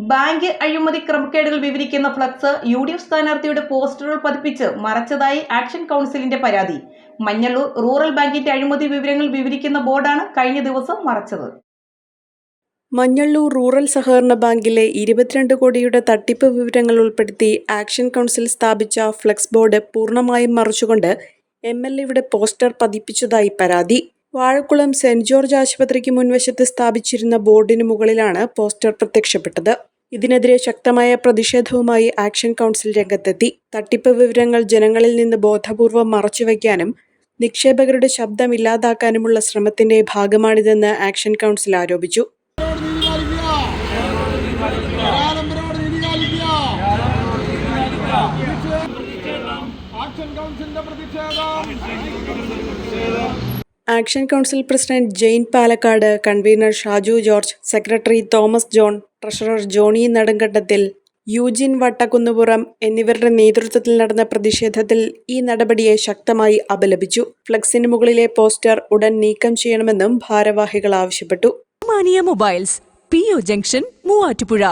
Bank അഴിമതി ക്രമക്കേടുകൾ വിവരിക്കുന്ന ഫ്ലക്സ് UDF സ്ഥാനാർത്ഥിയുടെ പോസ്റ്ററുകൾ പതിപ്പിച്ച് മറച്ചതായി ആക്ഷൻ കൗൺസിലിന്റെ പരാതി. മഞ്ഞള്ളൂർ റൂറൽ ബാങ്കിന്റെ അഴിമതി വിവരങ്ങൾ വിവരിക്കുന്ന ബോർഡാണ് കഴിഞ്ഞ ദിവസം മറച്ചത്. മഞ്ഞള്ളൂർ റൂറൽ സഹകരണ ബാങ്കിലെ 22 കോടിയുടെ തട്ടിപ്പ് വിവരങ്ങൾ ഉൾപ്പെടുത്തി ആക്ഷൻ കൗൺസിൽ സ്ഥാപിച്ച ഫ്ലക്സ് ബോർഡ് പൂർണ്ണമായും മറച്ചുകൊണ്ട് MLAയുടെ പോസ്റ്റർ പതിപ്പിച്ചതായി പരാതി. വാഴക്കുളം സെന്റ് ജോർജ് ആശുപത്രിക്ക് മുൻവശത്ത് സ്ഥാപിച്ചിരുന്ന ബോർഡിന് മുകളിലാണ് പോസ്റ്റർ പ്രത്യക്ഷപ്പെട്ടത്. ഇതിനെതിരെ ശക്തമായ പ്രതിഷേധവുമായി ആക്ഷൻ കൗൺസിൽ രംഗത്തെത്തി. തട്ടിപ്പ് വിവരങ്ങൾ ജനങ്ങളിൽ നിന്ന് ബോധപൂർവം മറച്ചുവെക്കാനും നിക്ഷേപകരുടെ ശബ്ദം ഇല്ലാതാക്കാനുമുള്ള ശ്രമത്തിന്റെ ഭാഗമാണിതെന്ന് ആക്ഷൻ കൗൺസിൽ ആരോപിച്ചു. Action council president Jain Palakkad, convener Shaju George, secretary Thomas John, treasurer Johnny നെടുങ്കണ്ടത്തിൽ, യൂജിൻ വട്ടക്കുന്നുപുറം എന്നിവരുടെ നേതൃത്വത്തിൽ നടന്ന പ്രതിഷേധത്തിൽ ഈ നടപടിയെ ശക്തമായി അപലപിച്ചു. ഫ്ലക്സിന് മുകളിലെ പോസ്റ്റർ ഉടൻ നീക്കം ചെയ്യണമെന്നും ഭാരവാഹികൾ ആവശ്യപ്പെട്ടു. Mobiles PO junction Muvattupuzha.